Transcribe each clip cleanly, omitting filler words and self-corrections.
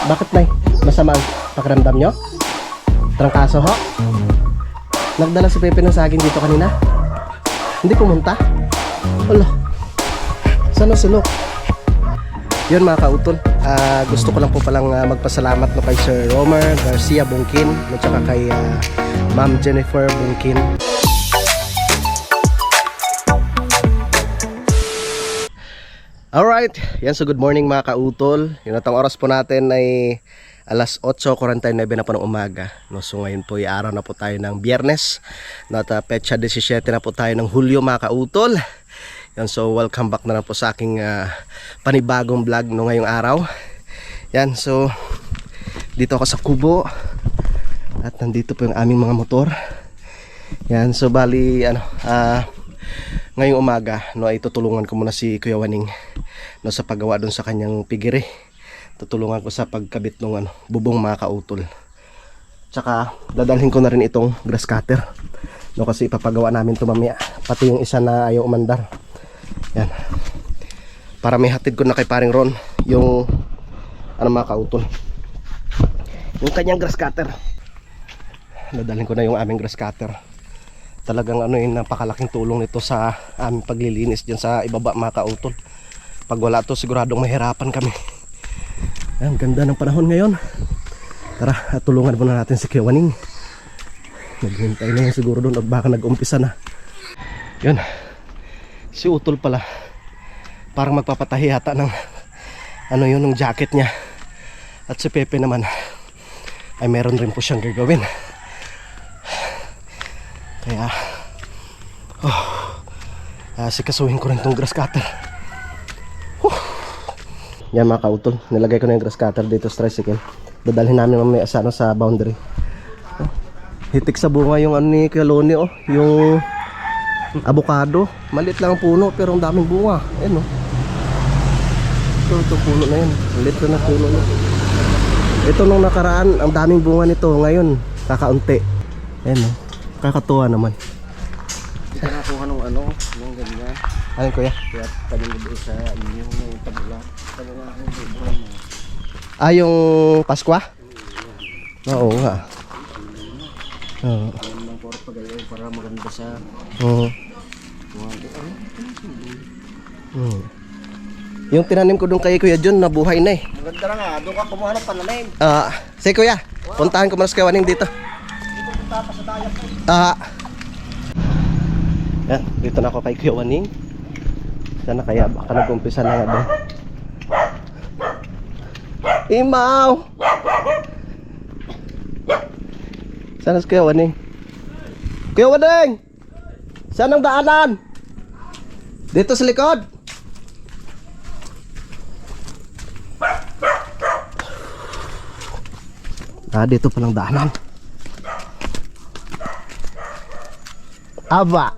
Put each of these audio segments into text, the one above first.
Bakit, Nay? Masama ang pakiramdam nyo? Trangkaso, ho? Nagdala si Pepe ng saging dito kanina? Hindi pumunta? Wala. Saan ang sulok? Yun mga kautol, gusto ko lang po palang magpasalamat no kay Sir Romer Garcia Bungkin at saka kay Ma'am Jennifer Bungkin. Alright, yan, so good morning mga kautol. Yung natang oras po natin ay alas 8:49 na po ng umaga, no? So ngayon po ay araw na po tayo ng Biyernes, at petsa 17 na po tayo ng Hulyo mga kautol. Yan, so welcome back na lang po sa aking panibagong vlog no ngayong araw. Yan, so dito ako sa kubo at nandito po yung aming mga motor. Yan, so bali ngayong umaga no ay tutulungan ko muna si Kuya Waning no sa paggawa doon sa kanyang pigiri. Tutulungan ko sa pagkabit ng bubong mga kautol. Tsaka dadalhin ko na rin itong grass cutter no kasi ipapagawa namin ito mamaya, pati yung isa na ayaw umandar. Yan, para may hatid ko na kay paring Ron yung mga kautol, yung kanyang grass cutter. Dadalhin ko na yung aming grass cutter. Talagang yung napakalaking tulong nito sa aming paglilinis dyan sa ibaba mga kautol. Pag wala to siguradong mahirapan kami. Ang ganda ng panahon ngayon. Tara, tulungan muna natin si Kuya Waning. Naghintay na yan siguro doon at baka nag-umpisa na. Yun, si Utol pala parang magpapatahi yata ng ng jacket niya. At si Pepe naman ay meron rin po siyang gagawin. Kaya sikasuhin ko rin itong grass cutter. Yan mga kautol, nilagay ko na yung grass cutter dito sa tricycle. Dadalhin namin mamaya sa boundary. Hitik sa bunga yung ni Kuya Loni, yung avocado. Maliit lang ang puno pero ang daming bunga. Ayan Ito puno na yan. Maliit na puno na. Ito nung nakaraan, ang daming bunga nito. Ngayon, kakaunti. Ayan kakatuwa naman. Ito nakuha nung yung ganyan. Ayun kuya. Kaya panilibig sa inyo yung tabula. Tabula ang libro mo. Yung Paskwa? Oo nga. Oo. Yan lang po pagayon para maganda sa Yung tinanim ko doon kay Kuya John, nabuhay na eh. Maganda na nga, doon ka kumuha ng pananim. Sige kuya, puntahan ko muna sa Kuya Waning dito. Dito punta pa sa dayak po. Yan, dito na ako kay Kuya Waning. Sana kaya baka nag-umpisa na nga doon. Imaw! Sana si Kuya Waning? Kuya Waning! Saan ang daanan? Dito sa likod. Dito palang daanan. Aba.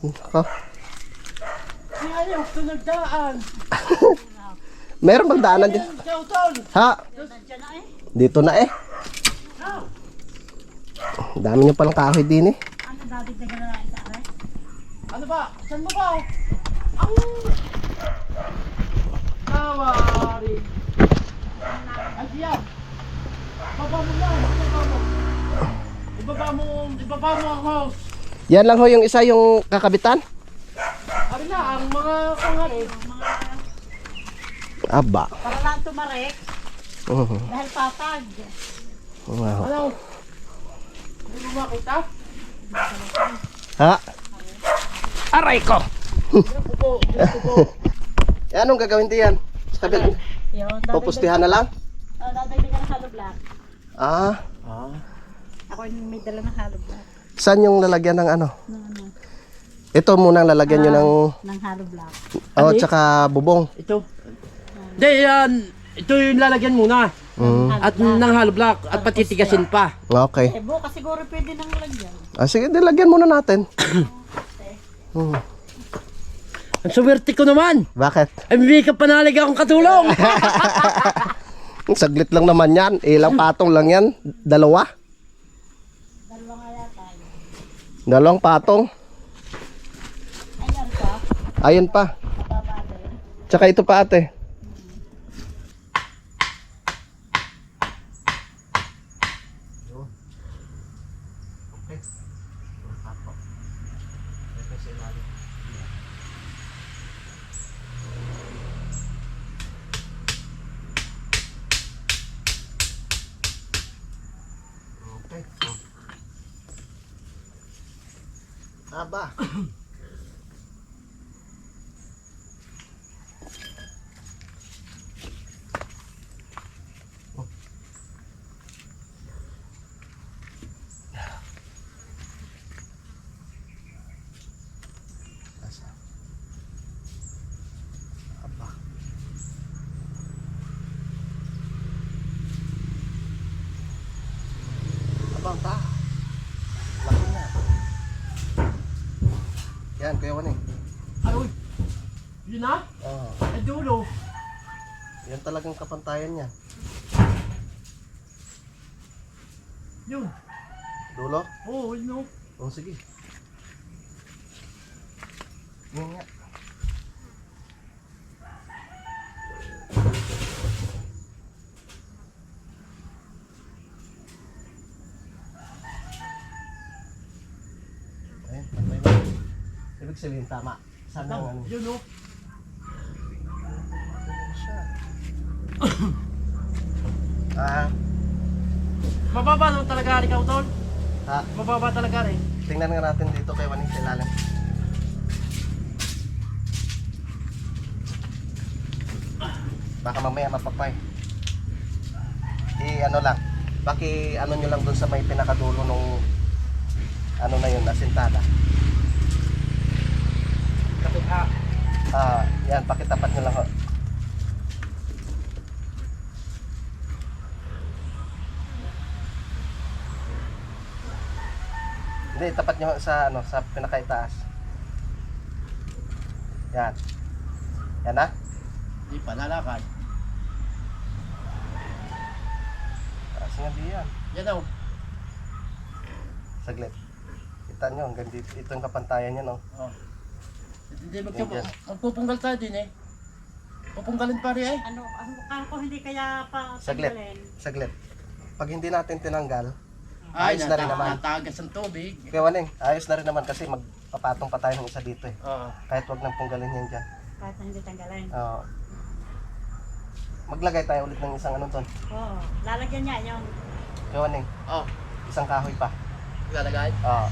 Ako. Ayaw, ito nagdaan. Meron bang daanan dyan? Ha? Dito na eh. Dami nyo palang kahoy din eh. Ano ba? Saan mo ba? Ang kawari. Ayan. Baba mo lang. Ibaba mo ang house. Yan lang ho yung isa yung kakabitan. Ano na, ang mga kangari. Aba. Para lang tumarek. Dahil patag. Wow. Ano? Hindi mo makita? Ha? Aray ko! Pupo. Anong gagawin diyan? Sa kabil. Yun, Pupustihan na lang? dadagdagan ng hollow block. Ako yung may dala ng hollow block. Saan yung lalagyan ng ano? Ano? Ito muna ang lalagyan nyo ng... Ng hollow block. tsaka bubong. Ito. Hindi, yan. Ito yung lalagyan muna. At ng hollow block. At patitigasin pa. Okay. Bukas siguro pwede nang lagyan. Sige, nilagyan muna natin. Ang suwerte ko naman. Bakit? Ay, may kapanalig akong katulong. Saglit lang naman yan. Ilang patong lang yan? Dalawa? Dalawang patong. Ayan pa. Ayan pa. Tsaka ito pa ate. Okay. Apo. Ito sa ilalim. Okay. Aba. Asa? Aba. Abang ta. Laki na. Yan, Kuya Wani. Ay, uy. Yun na? Oh, Ay, dulo. yan talagang kapantayan niya. Yun. Dulo? Oo, yun o. Oh, sige. Yan nga. Ayun, pantay na. Ibig sabihin, tama. Sana ang ano. Yun o. Siya. Ah, Mababa lang talaga rin Tol. ha, Mababa talaga rin. tingnan nga natin dito kay Wani sa ilalim. Baka mamaya mapapay. Ano lang, baki ano nyo lang dun sa may pinakadulo nung ano na yun, asintada. Kapit ha. Yan, pakitapat nyo lang ho. Hindi, tapat nyo sa ano, sa pinakaitaas. Yan. Yan na? Di pa lalakad. Taas nga di yan. Yan o. Saglit. Kita nyo, hanggang dito, ito yung kapantayan nyo, no? Oh. Hindi Yan. magpupunggal tayo din eh. Pupunggalin pa rin eh. Ano, ko hindi kaya pa Saglit. tanggalin. Saglit. Pag hindi natin tinanggal, Ay, ayos na rin naman. natagas ang tubig. kaya Waning, ayos na rin naman kasi magpapatong pa tayo ng isa dito eh. Oo. Kahit wag nang punggalin yan dyan. Kahit na hindi tanggalin. Oo. Maglagay tayo ulit ng isang ano doon. Oo, lalagyan niya yung Kaya Waning, Oh, isang kahoy pa. lalagay. Oo.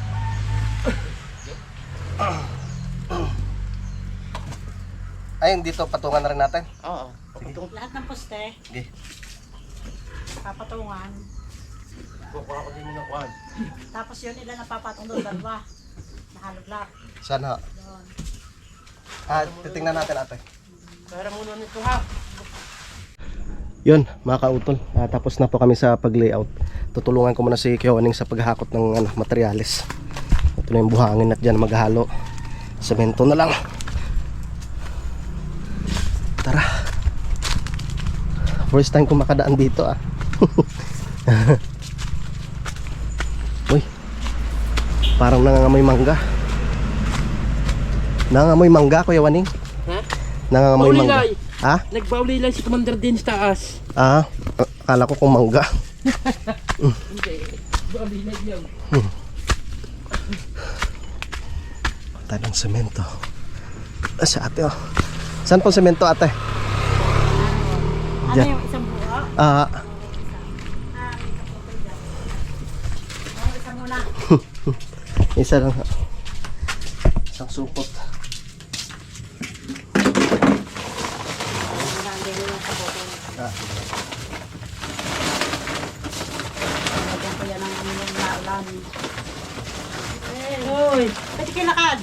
Ayun, dito patungan na rin natin. Oo. Sige. lahat ng poste, Sige. papatungan. Kukuha ko din ng kwan. Tapos yun, ilan ang papatong doon, dalawa. Nahalog-lak. Sana. Doon. Titingnan natin ate. Pera muna nito ha. Yun, mga kautol. Tapos na po kami sa pag-layout. Tutulungan ko muna si Kyoning sa paghakot ng materyales. Ito na yung buhangin at dyan maghalo. Semento na lang. Tara. First time ko makadaan dito ah. Uy. Parang nangangamoy mangga. Nangangamoy mangga, Kuya Waning. Ha? Nangangamoy mangga. Paulilay. Ha? Nagbaulilay si Commander din sa taas. Akala ko kung mangga. Hindi. Baulilay yan. Tayo ng semento. Sa ate oh. Saan po semento ate? Ano Diyan. yung isang buo? Ah, May kaputol dyan. Isa muna. isa lang. Isang supot. Nandito yung kaputol. Lagyan ko yan ng ano yung naulan. Uy, pwede kayo lakad.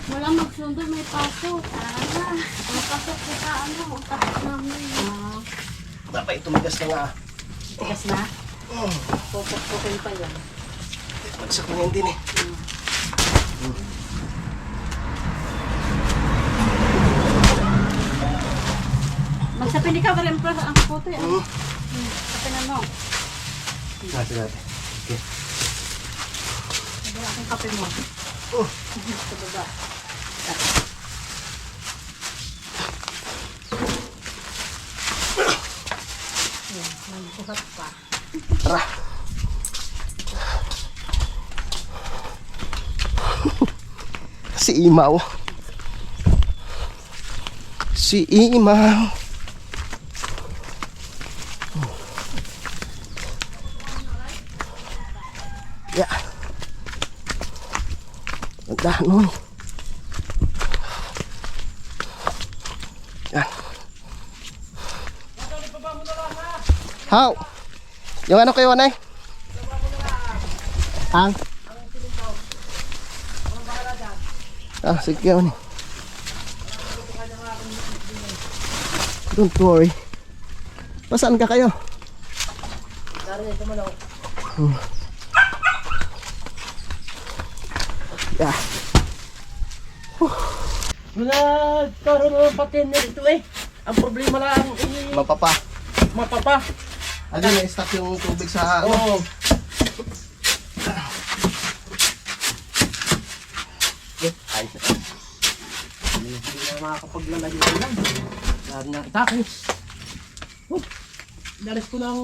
Walang magsundo, may pasok. May pasok ko sa ano, tapos namin. Dapat tumigas na nga. Tigas na. Pupuk-pukin pa yan. Bagsak na yan din eh. Magsapin ka, rin pa ang kaputo yan. Sapinan mo. Sige ate. Okay. Wala akong kape mo. Sa baba. Yan, may buhat pa. Tara. Si Imaw. Si Imaw. Ya. Ganda nun. Yan. How? Yung ano kayo, anay? Ang? Ah, sige yun. Don't worry. Pasaan ka kayo? Yeah. Nagkaroon ng patin nito eh. Ang problema lang Mapapa. mapapa. Ano na stop yung tubig sa ano? Oo. Ay. Hindi na makakapaglalagay ko lang. Lari na itakis. Dalis ko ng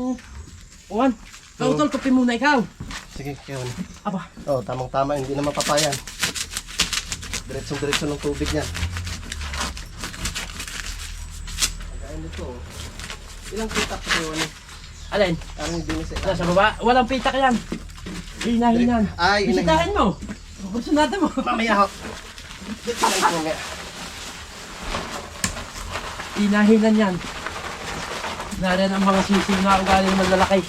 uwan. Tol, tupin muna ikaw. Sige, kayo. Aba, Oh, tamang-tama, hindi na mapapayan. Diretso-diretso ng tubig niyan. Kagaya nito. Ilang pitak pa kayo, ano? alin? Parang hindi na sila. Nasa baba. Walang pitak yan. Hinahinan. Ay, Bisitahin mo. Gusto natin mo. Mamaya ho. Dito lang po nga. Hinahinan yan. Nariyan ang mga sisiw na ugali ng malalaki.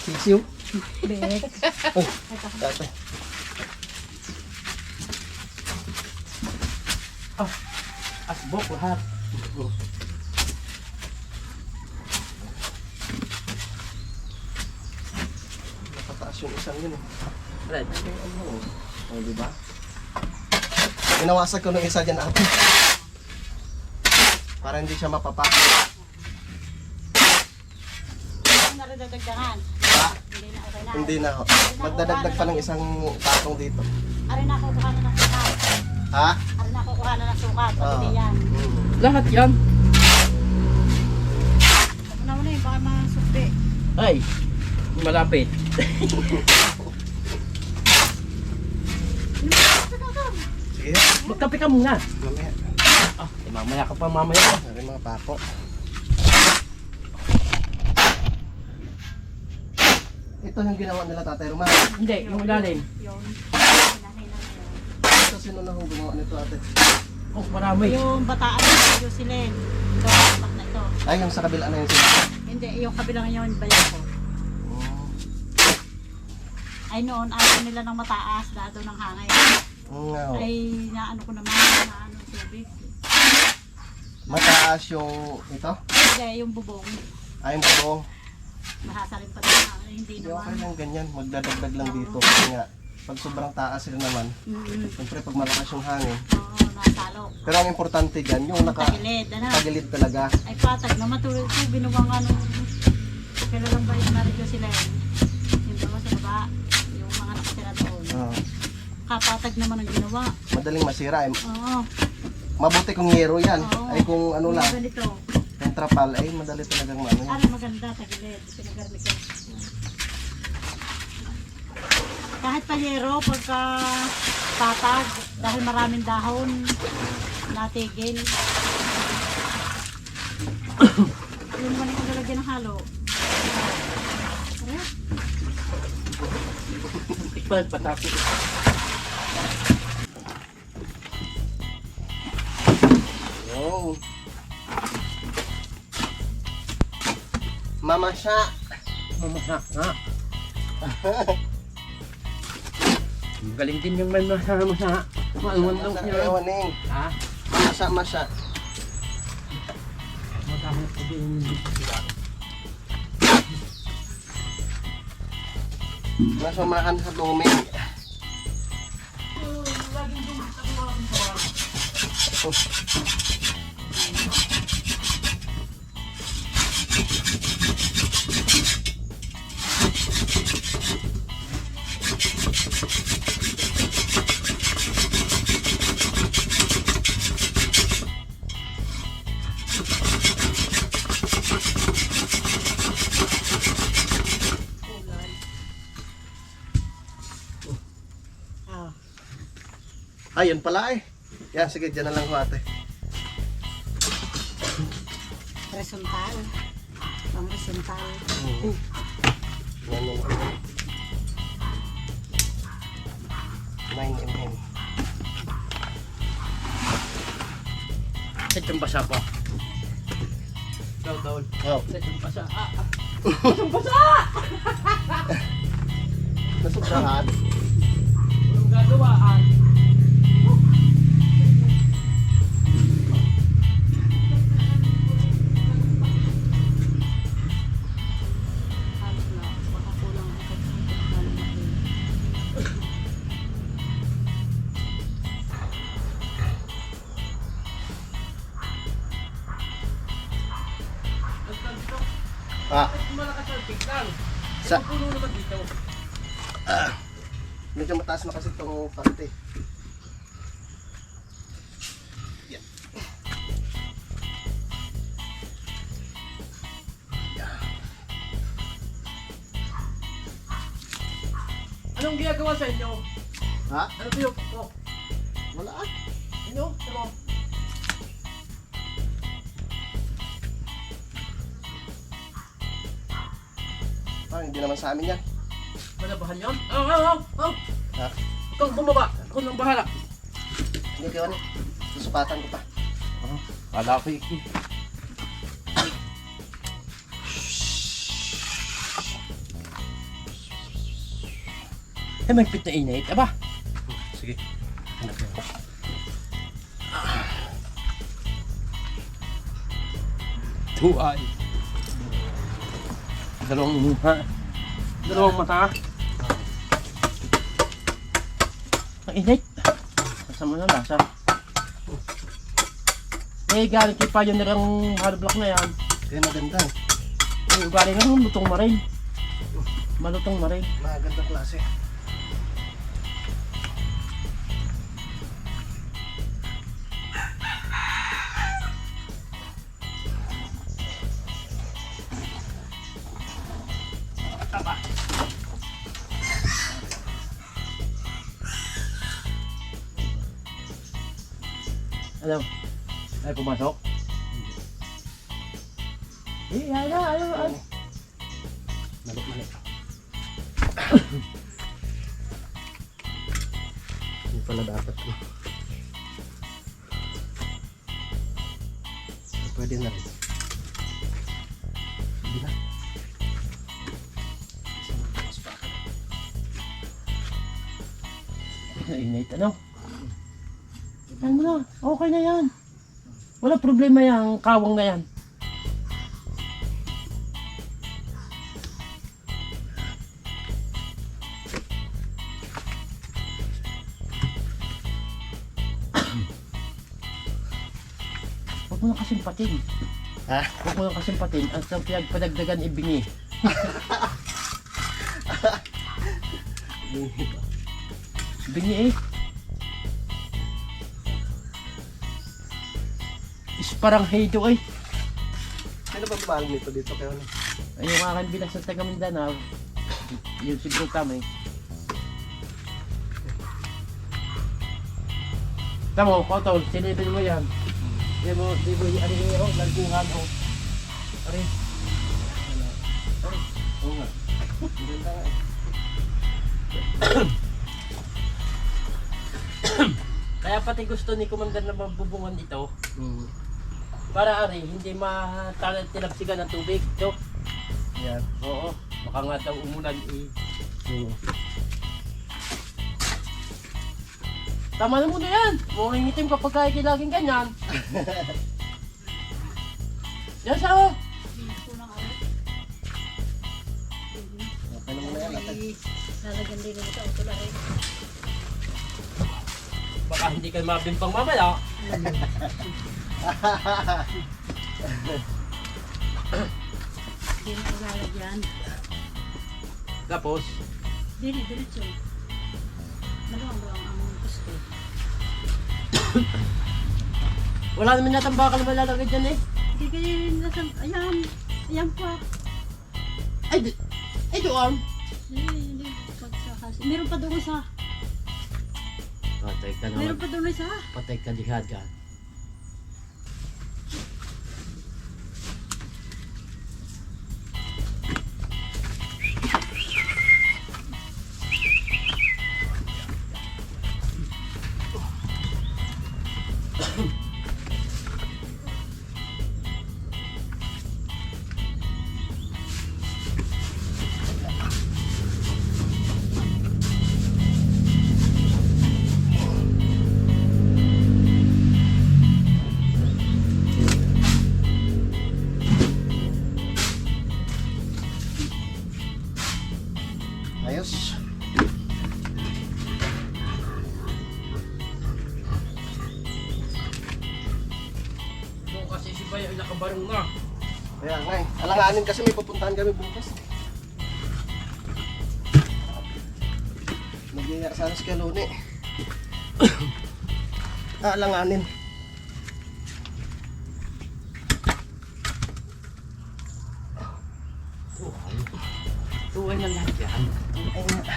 Sisiw. Oh, dati. Asbok lahat. Nakataas yung isang yun eh. Alin? Oh, di ba? Inawasan ko nung isa dyan ate. Para hindi siya mapapakit. Ang naridadagdagan. Ah, Hindi na okay na. hindi na ho. Magdadagdag pa ng isang takong dito. Ari na kukuha na ng sukat. Ha? Ari na kukuha na ng sukat. Ah. Pati yan. Lahat yan. Ano na yun, baka masukli. Ay, malapit. Sige, Magkape ka muna. mamaya. Ah, mamaya ka pa mamaya. Dari mga pako. Ito yung ginawa nila Tatay Roman. Hindi, yung ilalim. Yun. Hinahinan na yun. Ito sino na hong gumawa nito ate? Oh, marami. Yung bataan ng Jocelyn. Ito, tapak na ito. Ay, yung sa kabila na yung sila. Hindi, yung kabilang yun, bayan ko. Ay noon, ayaw nila ng mataas, dado ng hangin. Nga ho. Ay, naano ko naman, naano tubig. Mataas yung ito. Hindi, yung bubong. Ay, yung bubong. Mahasa rin pa rin. Hindi Hindi okay naman. lang ganyan. Magdadagdag lang dito. Kasi nga, pag sobrang taas rin naman, siyempre pag malakas yung hangin. Oo, nasalok. Pero ang importante dyan, yung Tagilid, ano? nakatagilid talaga. Ay, patag na matulog ko. Binuwang ano. Kailan lang ba yung narito sila yun? Yung dalawa sa baba. Yung mga nakatira doon. Kapatag naman ang ginawa. Madaling masira. Eh. Oo. Mabuti kung yero yan. Oo. Ay kung ano lang, Yung ganito. yung trapal, ay madali talagang ano yan. Ano maganda, tagilid. Pinagarmi ko. Kahit panyero, pagka patag, dahil maraming dahon, natigil. Yun naman yung lalagyan ng halo. Ayan. Tikpan, patapos. Wow. Mama siya. Mamasa nga. Galing din yung may masa. Maluwan daw niya. Ewaning. Ha? Masya. Madami po din. Masamahan sa dumi. Ayun pala eh. Yan, sige, dyan na lang ho ate. Horizontal. Pang horizontal. Yan yung 9mm. Set yung basa po. Daw. Oh, Set yung basa. nasubrahan. Anong gagawaan? Halos na. Baka kulang ang pagkakulang. Ah, Malakas ang tignan. sa, Puno naman dito. medyo mataas na kasi itong parte. Yan. Anong ginagawa sa inyo? Ha? Ano kayo? Oh, Wala ah. inyo? Ano? Ah, hindi naman sa amin yan. Malabahan yan? Oh. Ha? Ikaw bumaba. Ako nang bahala. Hindi kayo ano. Susukatan ko pa. Kala ko iki. Eh, magpit na init. Aba, Sige. tuay. Dalawang mukha. Dalawang mata. Ang init. Kasama na lasa. Eh, galing kay pa yun nilang hollow block na yan. Kaya maganda. Eh, galing na ng lutong marin. Malutong marin. Magandang klase. Ano? Ay, pumasok? Eh, ano? Malik. Hindi pala dapat ko. Pwede na rin. Hindi na. Init, ano? Yan mo na, okay na yan. Wala problema yan, kawang na yan. Huwag mo na kasimpatin. Ha? Huwag mo na kasimpatin at ang pinagpadagdagan ibingi. Bingi eh. Isparanghedo eh. Sino ba mahal nito dito kayo? Ay, yung aking bilas sa taga Mindanao, yung siguro kami. Tamo, Kotol, sinibin mo yan. Di mo, ano yun, laguhan o. Ari. Ari. Oo nga. Maganda nga eh. Kaya pati gusto ni Commander na mabubungan ito. Para ari, hindi matalagsigan ng tubig. So, Yan. oo, baka nga daw umulan eh. Tama na muna yan! Mukhang ngitim kapag kaya laging ganyan. Yan siya oh! Okay na muna yan. Latag. Lalagyan din ito ang tula rin. Baka hindi kayo mabimpang mamaya. Hindi na ilalagyan. Tapos, Diretso. Dalawang ang gusto. wala naman yata ang bakal malalagay dyan eh. Hindi kayo rin nasang... Ayan. Ayan pa. Ay doon. Hindi. Pagsakas. Meron pa doon sa... Patay ka Meron naman. pa doon isa. Patay ka dihad ka. Ayos. Kung kasi si Bayo nakabarong na. Kaya nga eh. Alanganin kasi may pupuntahan kami bukas. Nagyaya sana si Kaluni. Alanganin. Tuwan niya lahat yan. Ayun na.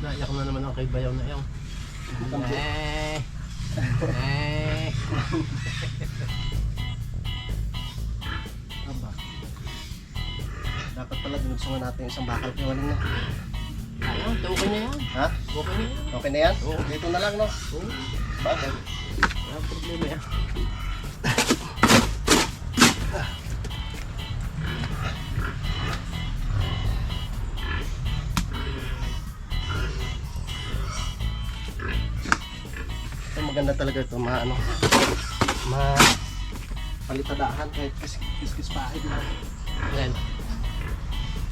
Naiyak na naman ako kay Bayaw na yun. Aba. Dapat pala dinugsungan natin yung isang bakal kay Waling na. Ayaw, okay na yan. Ha? Okay na yan. Okay na yan? Oo. Dito na lang, no? Oo. Bakit? Wala problema yan. Ito maganda talaga ito, palitadahan kahit kiskis pahid na. Yan.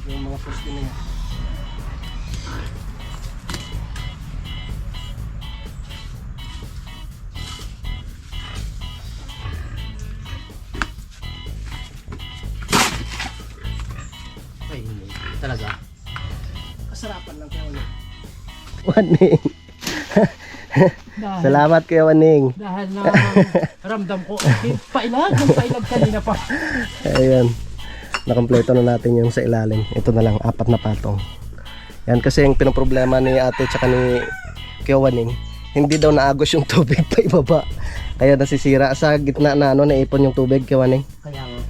Yung mga poste na yan. Ay, hindi. Talaga. Kasarapan lang kaya Waling. Waning. Dahil, Salamat kay Waning. dahil na ramdam ko, pailag kanina pa. Ayan. Nakompleto na natin yung sa ilalim. Ito na lang, 4 na patong. Yan kasi yung pinoproblema ni ate tsaka ni Kuya Waning, hindi daw naagos yung tubig pa ibaba. Kaya nasisira sa gitna na naipon yung tubig Kuya Waning. Kaya nga.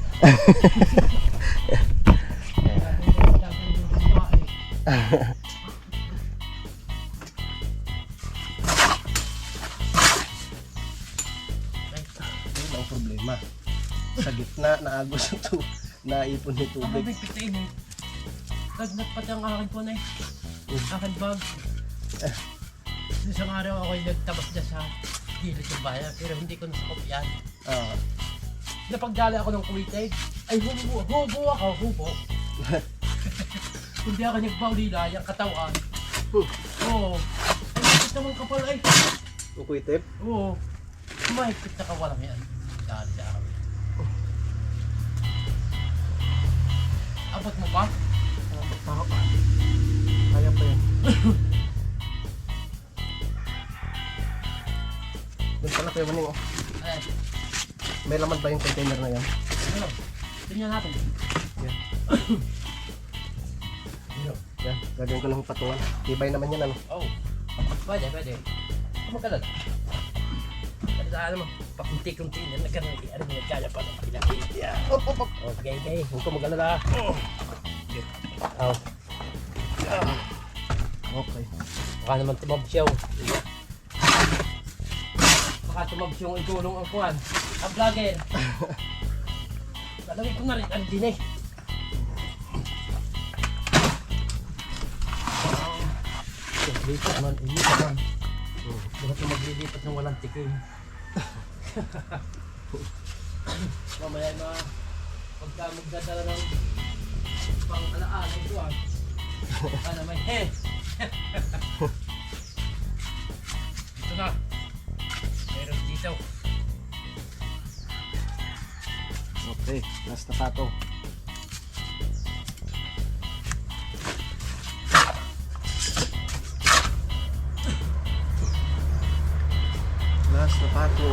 Yun ang problema. Sa gitna naagos yung tubig. Naipon yung Ang tubig. mabig kita ini. Nagnat pati ang akin po na eh. Akin bag. Isang araw ako'y nagtabas dyan sa gilid ng bayan pero hindi ko nasakop yan. Ah, Napagdala ako ng kuwitig, ay hubo ako. Hindi ako nagbaulila, yung katawan. Oo. Ay, mahigpit naman kapal ay. ukuitip. Oo. Mahigpit na kawalang yan. Dali sa akin. Abot mo pa? Kaya pa yan. Doon pala Kuya Waning, oh. Ay, May laman ba yung container na yan? ano? Tingnan natin. Yan, gagawin ko lang yung patungan. Tibay naman yan, ano? Oh. Pwede. Kumakalat. Kasi sa ano mo, pakunti-kunti na nagkanagi. Ano mo nagkaya pa ng pilaki. Yeah. Op. Okay. Huwag ka mag-alala. Oh. Okay. Baka naman tumabsyaw. Baka tumabsyaw ang itulong ang kuwan. Ang vlogger. Lalagay ko na rin ang din eh. Lipat man, ilipat man. Bakit na maglilipat ng walang tikim? Mamaya na pagka magdadala ng pang alaala ito ah. Ano may he? Dito na. Meron dito. Okay, last na pato. Last na pato.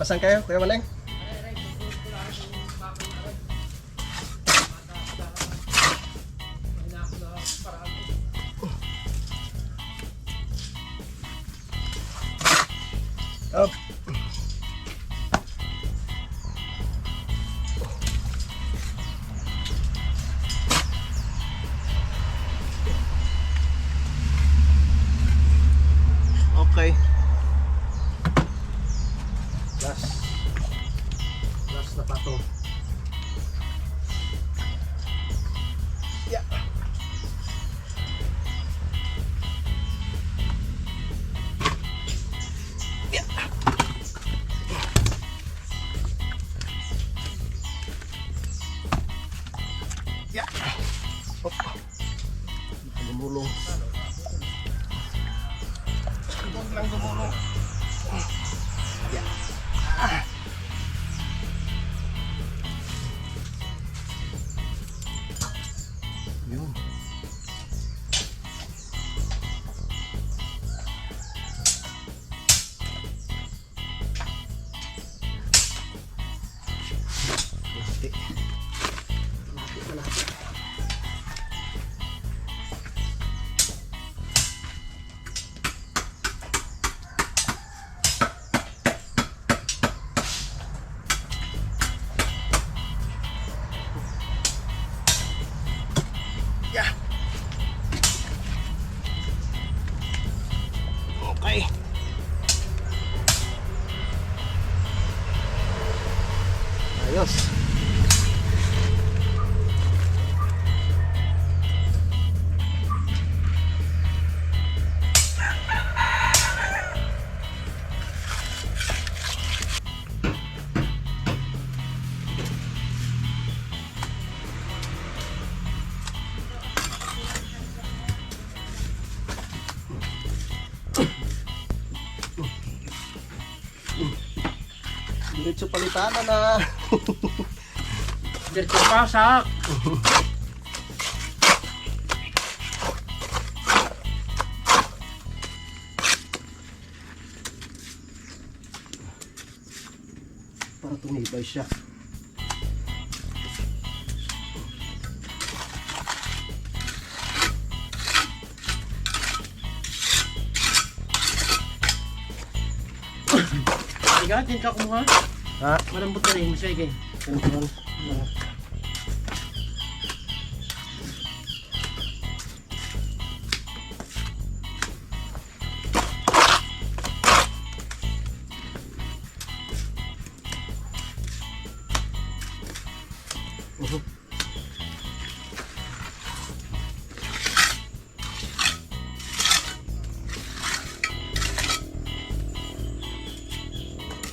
Pasan kayo, Kuya Maneng? Up. Okay. Last na pato. Yeah. Yeah. Oh. Gumulong. Huwag lang gumulong. Yeah. Yun. Malapit. Yeah. Okay. Ayos. Diretso palitan na. Diretso pasak. Para tumibay siya. Igatin ka kumuha. Ha? Malambot na rin. Sige. Ganun.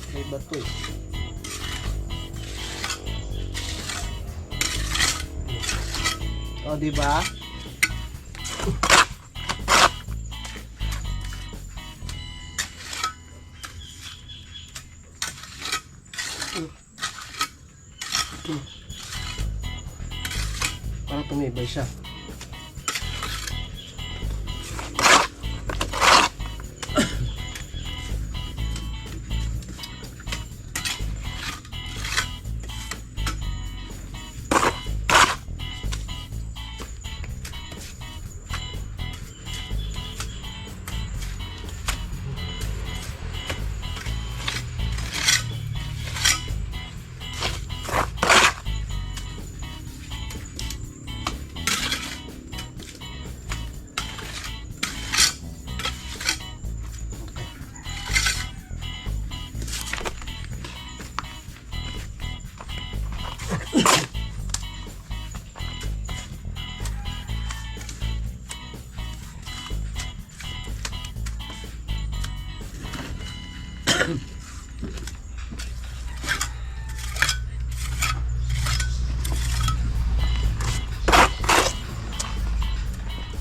May bato eh. O, diba? Para tumibay siya.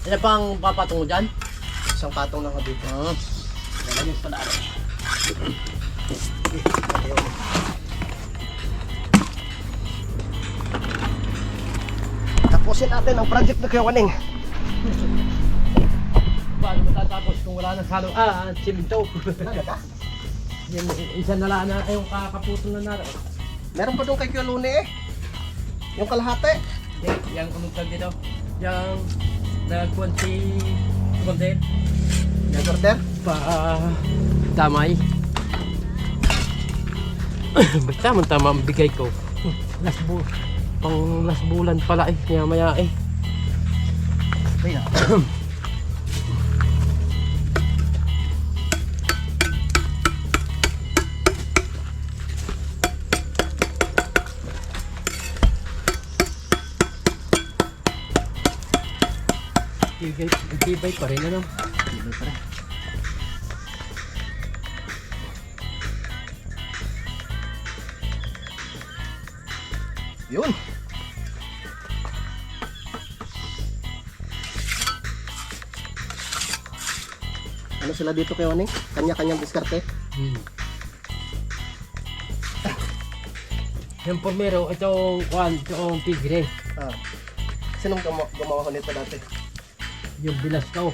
Yan pa ang papatungo dyan? Isang patong lang ako dito. Lalagyan pa na. Tapusin natin ang project na Kuyawaning. Paano matatapos kung wala nang halo? Siminto. Yan, isa na lang na yung kakaputol na naroon. Meron pa doon kay Kuya Lune eh. Yung kalahati. Hindi, yung kumutag dito. Yung nagkuhan si Kumandel. Yung order. Damay. Basta man tama ang bigay ko. Last bulan pala eh. Maya eh. Kaya. Tibay pa rin ano. Tibay pa rin. Yun. Ano sila dito kay Waning? Kanya-kanyang diskarte. Yung pomero, itong pigre. Ah. Sinong gumawa ko nito dati? Yung bilas ko.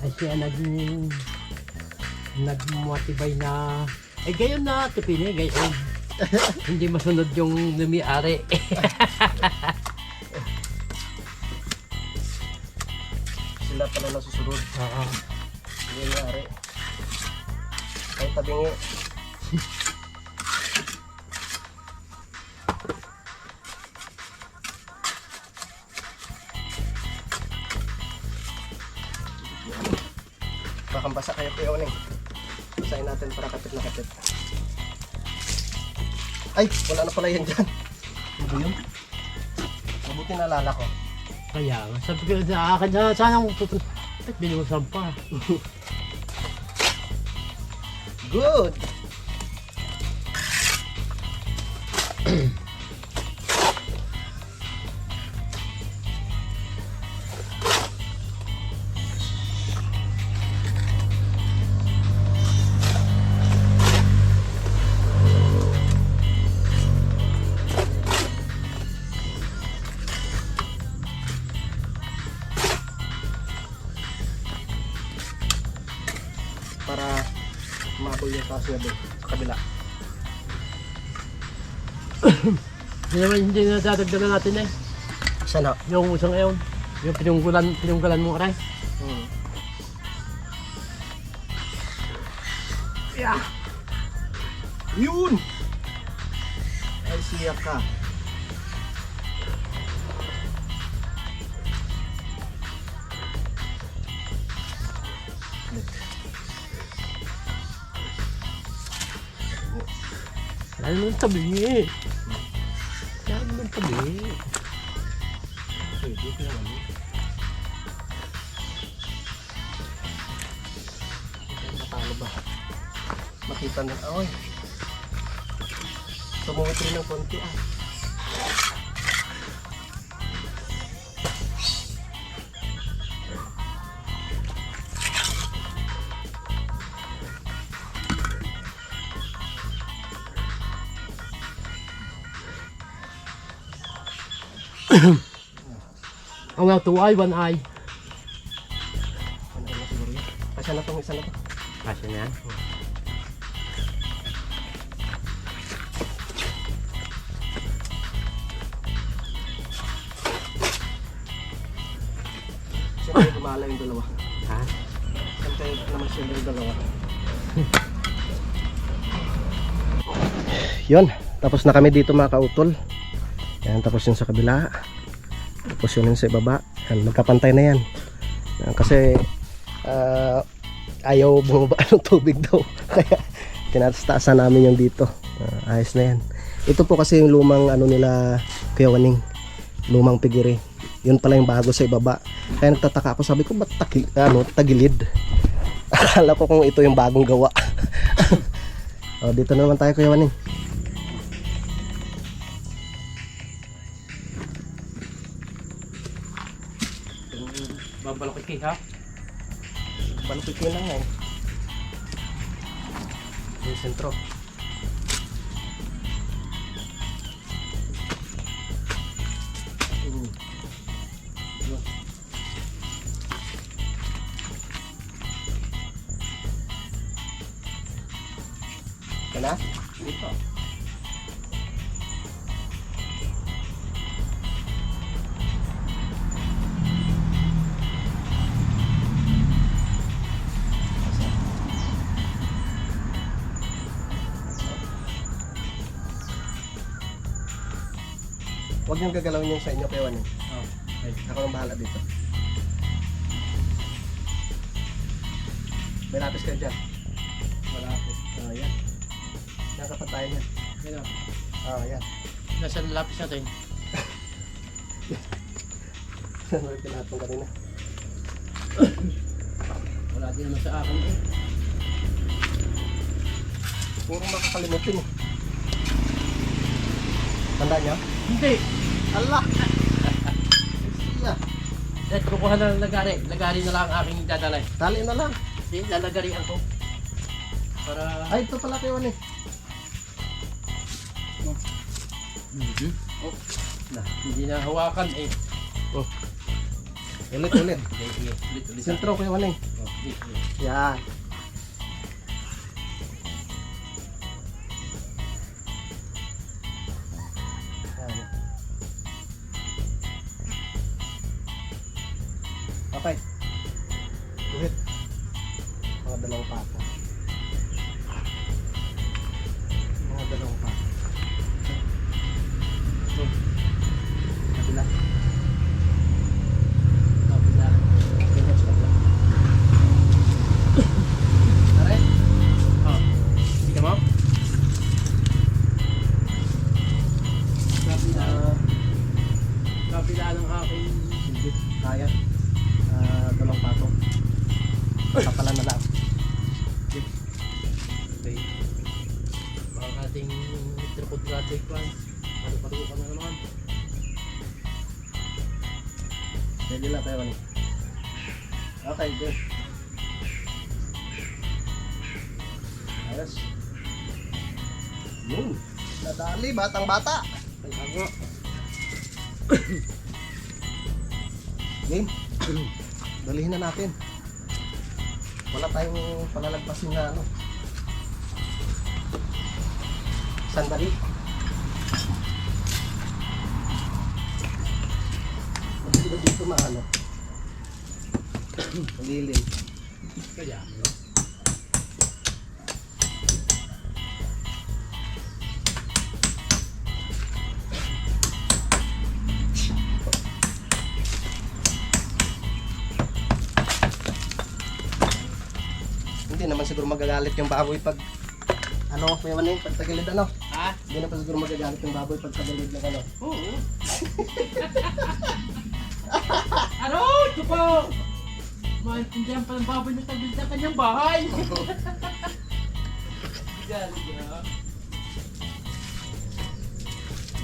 Ay siya nagmotivate na gayon na tipini, gayon. Hindi masunod yung nami-ari. Sila pala nasusunod. Oo. Hindi nangyari. Ay tabingi. Pakambasa kayo Kuya Waning. Basahin natin para kapit na kapit. Ay, wala na pala yan dyan. Ano yun? Mabuti naalala ko. Kaya nga, sabi ko sa akin, sana akong pupunta. At binusan pa. Good! Para mabul yung taas niya doon sa kabila. Hindi na dadagdagan natin eh. Sana. Yung usang eon. Yung pinunggalan mo aray. Yeah. Yun! Ay siya ka. Lalo nung tabi. Lalo nung tabi. Pwede ko naman. Natalo ba? Makita na. Oy. Tumuwit rin ng konti ah. Ang nga, 2 eye, 1 eye. Ano na siguro yun? Kasya na tong isa na to. Kasi na yan. Siyempre gumala yung dalawa. Ha? Siyempre naman siyempre yung dalawa. Yun, tapos na kami dito mga kautol. Yan, tapos yun sa kabila. Tapos yun sa ibaba. Yan, magkapantay na yan. Yan, kasi ayaw bumaba ng tubig daw. Kaya tinataasan namin yung dito. Ayos na yan. Ito po kasi yung lumang ano nila Kuya Waning. Lumang pigiri. Yun pala yung bago sa ibaba. Kaya nagtataka ako, sabi ko ba't tagilid? Akala ko kung ito yung bagong gawa. O, dito na naman tayo Kuya Waning. Malaki ha? Balupitin lang eh. Yung sentro. Kana? Dito. Huwag niyong gagalawin yung sa inyo kay Juan eh. Oh. Ay, Ako nang bahala dito. May lapis kayo dyan. wala ako. Yan. Nakapat tayo niyan. Ano? Yan. Nasaan lapis natin? Nalit na lahat ng kanina. Wala din naman sa akin eh. Puro makakalimutin eh. Tanda niyo? Hindi! Allah! Siya. Dahil kukuha na ng lagari. Lagari na lang ang aking dadalay. Tali na lang. Hindi, lalagarian ko. Para... Ay, ito pala kayo eh. Oh. Na, hindi na hawakan eh. Ulit. Sige, ulit. Sentro kayo eh. Oh, ulit. Yan. Yan. Okay. Ulit. Mga dalawang pata. Mga dalawang pata. Kabila. Kabila. Ganyan sa kabila. Tara. Oh. Kita mo? Kabila. Kabila ng aking... Hindi. Kaya. Dalawang patong. Kapalan na lang. Okay. Baka ating tripod-gratic plan. Paru-paru ka na naman. Pwede lang tayo. Okay, good. Ayos. Yun. Nadali, batang bata. Ay, ako. Game. Dalihin na natin. Wala tayong palalagpasin na ano. Sandali. Dito dito maano. Lilim. Kaya. Hindi naman siguro magagalit yung baboy pag ano, may manin, pag tagilid ano. Ha? Hindi na pa siguro magagalit yung baboy pag tagilid ng ano. Oo. Ano? Ito po! Maintindihan pa ng baboy na tabil sa kanyang bahay. Galing na.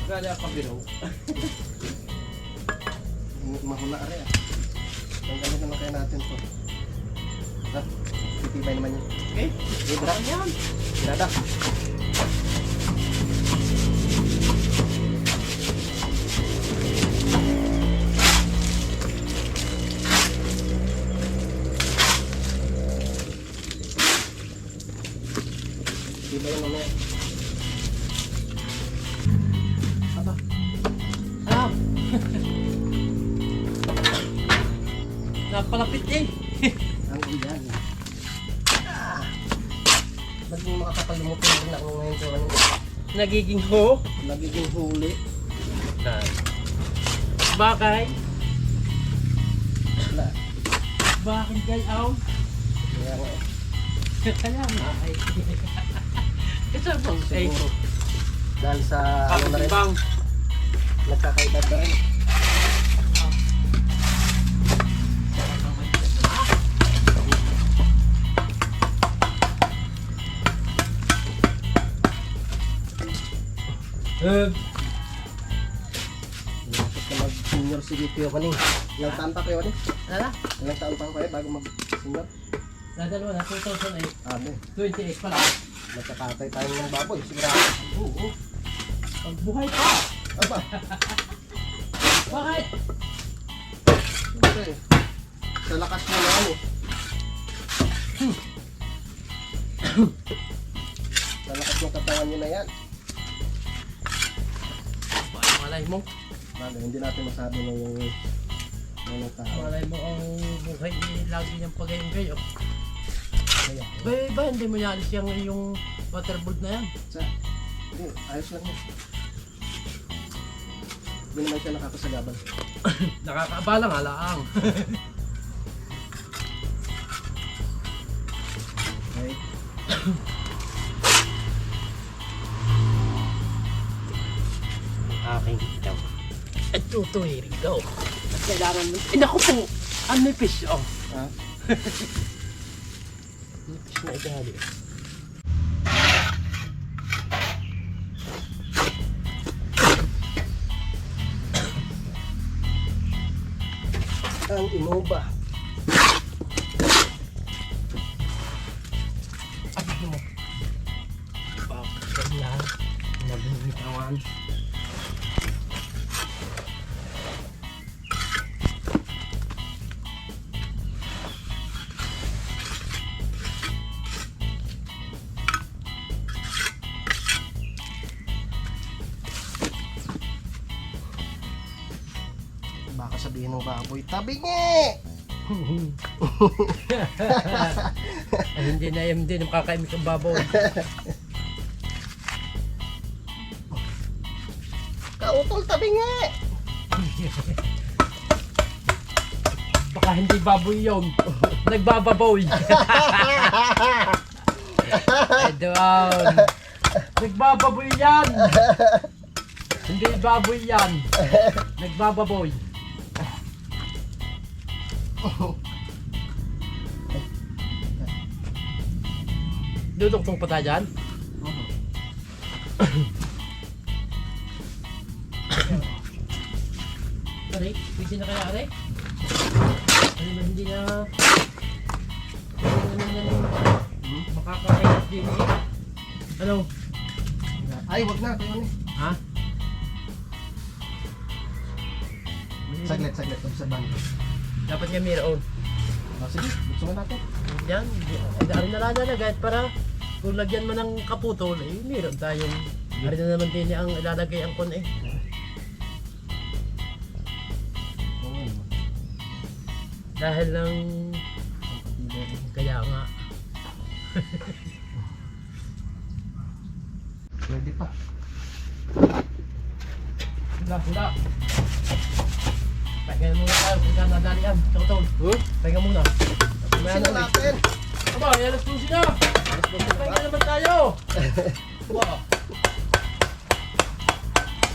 Galing ang pabiro. Mahuna rin ah. Tanggalin naman kaya natin to. Ha? Titibay naman yun. Okay? Ibra. Yan. Irada. Titibay yung mamaya. Aba. Ah! Napalapit eh. Ang iyan. Ba't yung makakapalimutin din ako ngayon sa ano? Nagiging ho. Nagiging huli. Bakay. Wala. Bakit kayo? Kaya nga eh. Kaya nga ay. Ito bang ay. Siguro. Dahil sa ano na rin. Bang. Nagkakaedad na rin. Lapit na senior si Kuya Maning. Ilang taon pa Kuya Maning? Ano? Ilang taon pa kayo bago mag-senior? Nadalawa na, 2008. Ano? 28 pala. Magkakatay tayo ng baboy. Sigurado. Oo. Pagbuhay pa! Aba. Bakit? Siyempre. Sa lakas mo na ano. Sa lakas ng katawan nyo na yan. Malay mo. Bago, hindi natin masabi na yung ano tao. Malay mo ang buhay lagi niyang pagayong-gayo. Kaya, Ba, hindi mo naalis yung waterboard na yan? hindi, ayos lang yun. Hindi naman siya nakakasagabal. Nakakaabala nga laang. Okay. Aking ikaw. At tutuhirin ikaw. At kailangan mo. Eh naku po! Ang nipis oh. Ha? Nipis na igali. Ang Innova. At mo. Bakit na? Nabinitawan. Baka sabihin ng baboy, tabi nge! Ay, hindi na yan din. Makakaimik ang babaw. Kautol, tabi nge! Baka hindi baboy yun. Nagbababoy. Ay doon. Nagbababoy yan. Hindi baboy yan. Nagbababoy. Duduktong pa tayo dyan? Aray, busy na kaya aray? Ano ba hindi na... Makakakayat din eh. Ano? Ay, wag na, tayo ni. Ha? Saglit, obserbahan ko. Dapat nga mayroon. Sige, buksan mo natin. Yan, ari na lang na kahit para kung lagyan mo ng kaputol, eh, mayroon tayong ari na naman din ang ilalagay ang kon eh. Dahil lang kaya nga. Pwede pa. Hula. Pahinga muna tayo, kung saan nadalian. Totoo. Pahinga muna. Sino natin? Aba, alas 12 na! Pahinga naman tayo! Wow!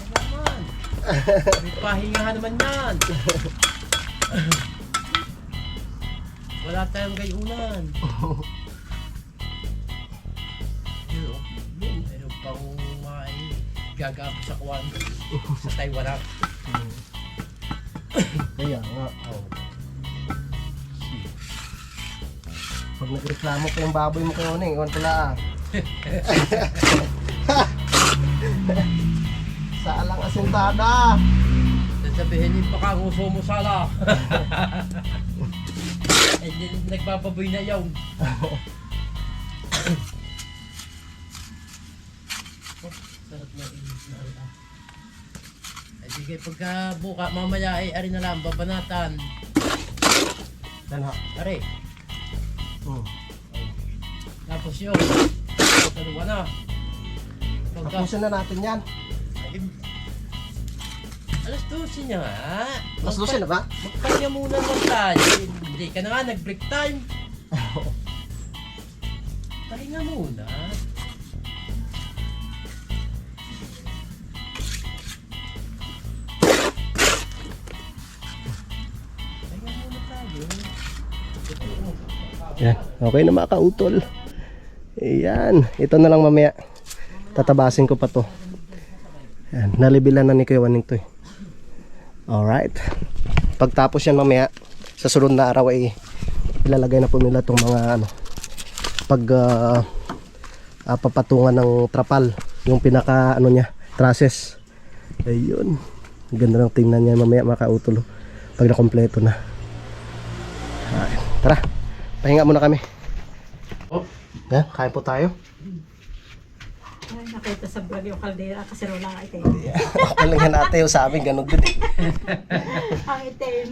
Ano naman? May pahingahan naman yan! Wala tayong gayunan. Yun, mayroon pang may gagapo sa kuwan sa Taiwan. Kaya nga. Oh. Pag nagreklamo pa yung baboy mo kayo ning, iwan pala. Sa alang asintada. Sasabihin yung pakanguso mo sala. Eh, nagbababoy na yaw. Sarap na inis na rin. Ay sige, pagka buka mamaya ay ari na lang, babanatan. Yan ha. Ari, tapos yun. Dalawa na. Pagka, Tapusin na natin yan. ay, alas 12 niya nga. Mas lusin na ba? Magpahinga muna lang tayo. Hindi ka na nga, nag-break time. Pahinga muna. Pahinga muna tayo. Yan. Okay na mga kautol. Ayan. Ito na lang mamaya. Tatabasin ko pa to. Yan. Nalibilan na ni Kuya Waning to eh. Alright. Pagtapos yan mamaya, sa sunod na araw ay ilalagay na po nila itong mga ano, papatungan ng trapal, yung pinaka ano niya, trusses. Ayun, ganda ng tingnan niya mamaya mga kautol pag nakompleto na. Ay, tara, pahinga muna kami. Yan, kain po tayo. Ay, nakita sa vlog yung kaldera kasi rola ka itim. Okay lang yan ate, yung sa amin ganun din eh. Ang itim.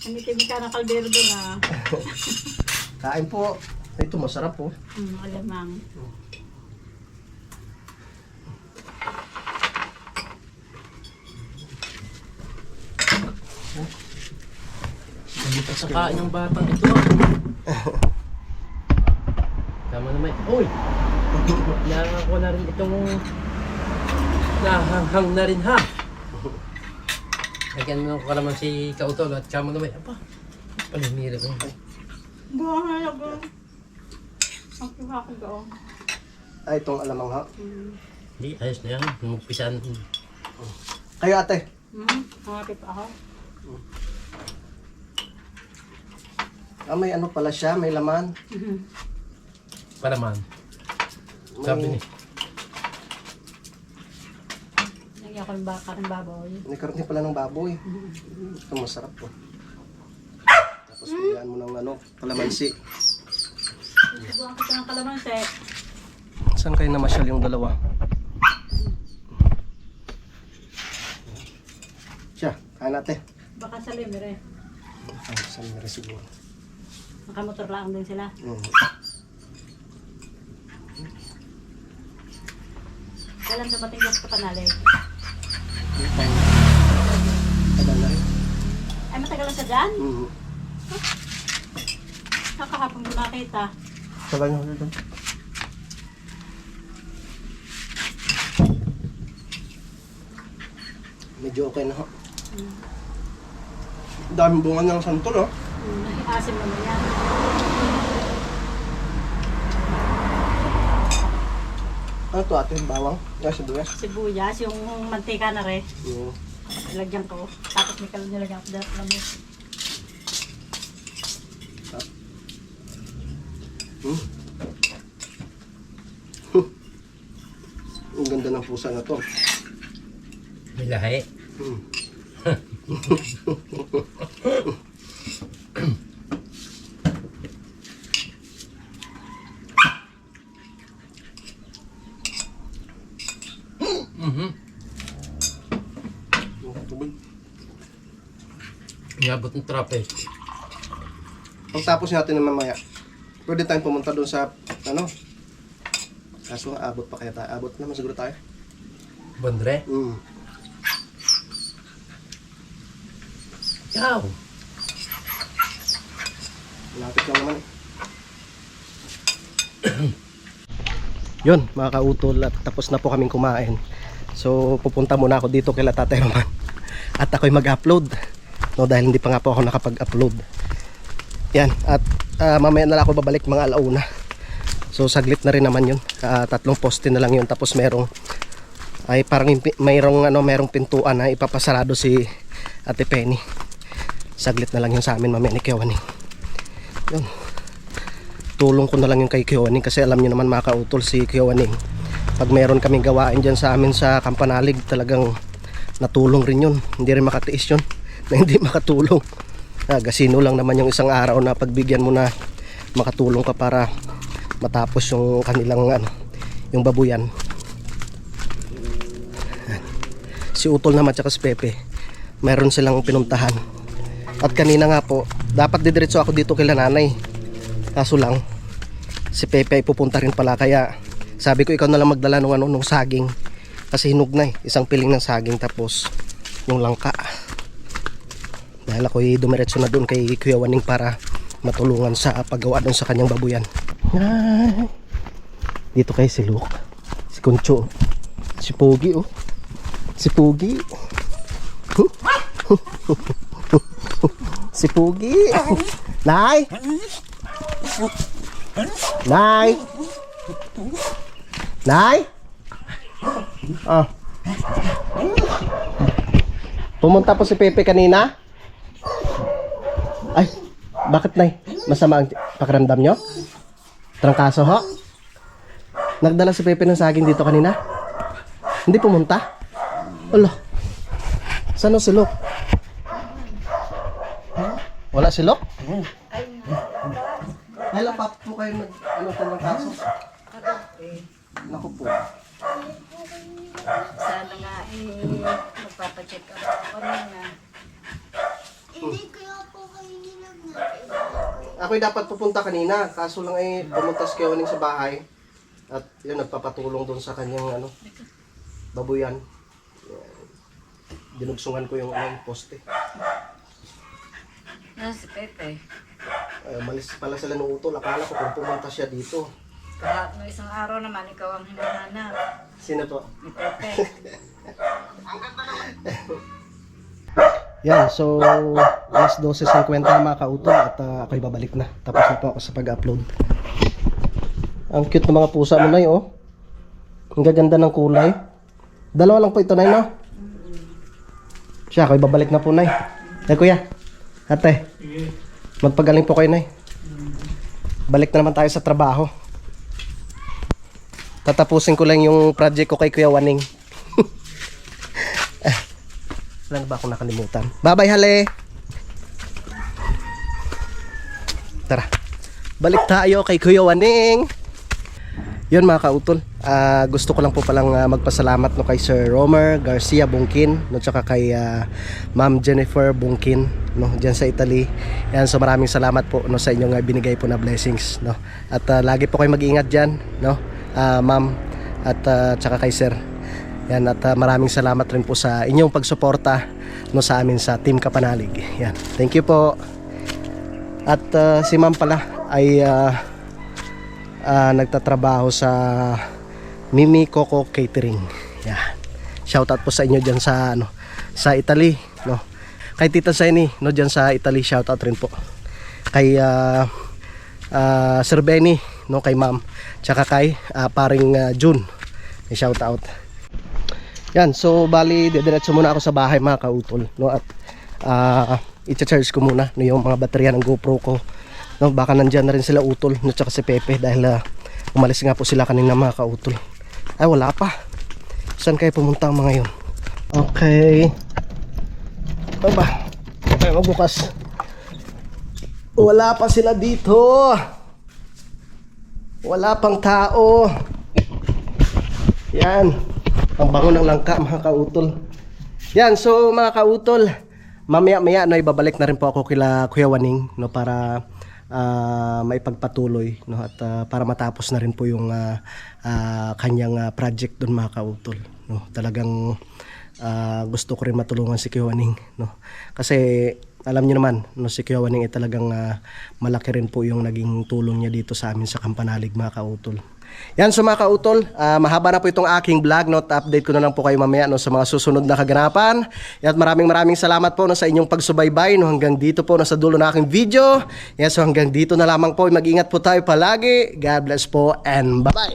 Ang itim ka na kaldero doon ah. Kain po. Ito masarap po. Alamang. Sa kain ng batang ito. Tama naman. Uy! Nakako na rin itong nahanghang na rin ha. Lagyan mo ng kalaman si Kautol at kamo naman. Apa? Palimira ko. Buhay ako. Ang kiwa ko doon. Ay, itong alamang ha. Hindi, ayos na yan. Magpisan. Kayo ate. Happy pa ako. Ah, may ano pala siya, may laman. Palaman. Sabi ni. Nagyan ko ng baka ng baboy. May karne pala ng baboy. Ito masarap po. Tapos bigyan mo ng ano, kalamansi. Buwan ko ng kalamansi. Saan kayo namasyal yung dalawa? Siya, kain natin. Baka sa limere. Ay, saan meron siguro. Nakamotor lang din sila. Kailan dumating yung sa Panalay? Tagal na rin. Ay, matagal na sa dyan? Mhm. Nakahapon ko nakita. Tagal na rin. Medyo okay na ho. Daming bunga ng santol oh. Asim naman yan. Ano to ate? Bawang? Yung sibuyas? Sibuyas, yung mantika na rin. Yung Nilagyan ko. Tapos may kalon nilagyan ko dahil alam mo. Ang ganda ng pusa na to. May lahi. Tubig. Iabot ng trapez. Pagtapos natin ng mamaya, pwede tayong pumunta doon sa, ano, kaso abot pa kaya tayo. Abot naman siguro tayo. Bondre. Ikaw. Lapit lang naman eh. Yun, mga kautol, at tapos na po kaming kumain. So, pupunta muna ako dito kay Tatay Roman. At ako'y mag-upload. No, dahil hindi pa nga po ako nakapag-upload. Yan, at mamaya na lang ako babalik mga alauna. So, saglit na rin naman yun. 3 poste na lang yun. Tapos merong, ay parang merong pintuan na ipapasarado si Ate Penny. Saglit na lang yun sa amin mamaya ni Kiwaning. Yun. Tulong ko na lang yung kay Kiwaning kasi alam niyo naman mga kautol si Kiwaning. Pag meron kaming gawain dyan sa amin sa Kampanalig, talagang natulong rin yun. Hindi rin makatiis yun na hindi makatulong. Gasino lang naman yung isang araw na pagbigyan mo na makatulong ka para matapos yung kanilang yung babuyan. Si Utol naman tsaka si Pepe, meron silang pinuntahan. At kanina nga po, dapat didiretso ako dito kay nanay. Kaso lang, si Pepe ay pupunta rin pala, kaya sabi ko ikaw na lang magdala ng saging. Kasi hinog na eh, isang piling ng saging tapos yung langka. Dahil ako'y dumiretso na doon kay Kuya Waning para matulungan sa paggawa doon sa kanyang babuyan. Ay, dito kay si Luke, si Kuncho, si Pogi oh. Si Pogi. Si Pogi. Nay. Nay. Nay. Ah. Pumunta po si Pepe kanina? Ay, bakit nay? Masama ang pakiramdam nyo? Trangkaso ho? Nagdala si Pepe ng saging dito kanina? Hindi pumunta? Wala. Saan si Lok? Wala si Lok? Ay, lapat po kayo ng kaso. Naku po. Sana nga magpapacheck up ako na. Hindi kaya po kayo nilagnan. Ako'y dapat pupunta kanina, kaso lang ay pumunta si Kewaning sa bahay. At yun, nagpapatulong doon sa kanyang babuyan. Dinugsungan ko yung poste. Si Pepe. Malis pala sila ng utol. Akala ko kung pumunta siya dito. Kahapon no isang araw naman, ikaw ang hinahanap. Sino po? Ni Pepe. Yan, so alas 12:50 na mga kautol at ako'y babalik na. Tapos na po ako sa pag-upload. Ang cute ng mga pusa mo, Nay, oh. Ang gaganda ng kulay. Dalawa lang po ito, Nay, no? Siya, ako'y babalik na po, Nay. Ay, kuya. Ate. Magpagaling po kayo, Nay. Balik na naman tayo sa trabaho. Tatapusin ko lang yung project ko kay Kuya Waning. Wala na ba akong nakalimutan? Bye-bye, hale! Tara. Balik tayo kay Kuya Waning. Yun mga kautol. Gusto ko lang po palang magpasalamat no, kay Sir Romer Garcia Bungkin no, tsaka kay Ma'am Jennifer Bungkin no, dyan sa Italy. Yan, so maraming salamat po no, sa inyong binigay po na blessings no. At lagi po kayo mag-ingat dyan no, Ma'am at tsaka kay Sir. Yan, at maraming salamat rin po sa inyong pagsuporta no, sa amin sa Team Kapanalig. Yan. Thank you po. At si Ma'am pala ay nagtatrabaho sa Mimi Coco Catering. Yan. Shout out po sa inyo diyan sa sa Italy, no. Kay Tita Seni, no, diyan sa Italy, shout out rin po. Kay Sir Benny, no, kay Ma'am, tsaka kay paring June. Shout out. Yan, so bali diretso muna ako sa bahay mga kautol, no, at i-charge ko muna no, yung mga baterya ng GoPro ko. No, baka nandyan na rin sila utol no, tsaka si Pepe dahil umalis nga po sila kanina mga kautol. Ay, wala pa. Saan kayo pumunta ang mga yun? Okay. Ano ba? Okay, magbukas. Wala pa sila dito. Wala pang tao. Yan. Ang bango ng langka mga kautol. Yan, so mga kautol, mamaya-maya no, ibabalik na rin po ako kila Kuya Waning no, para maipagpatuloy no, at para matapos na rin po yung kanyang project doon mga kautol no. Talagang gusto ko rin matulungan si Kuya Waning no, kasi alam niyo naman no, si Kuya Waning ay talagang malaki rin po yung naging tulong niya dito sa amin sa Kampanalig mga kautol. Yan, so mga kautol, mahaba na po itong aking vlog no, update ko na lang po kayo mamaya no, sa mga susunod na kaganapan. At maraming salamat po no, sa inyong pagsubaybay no, hanggang dito po no, sa dulo na aking video. Yan, so hanggang dito na lamang po, mag-ingat po tayo palagi. God bless po and bye-bye.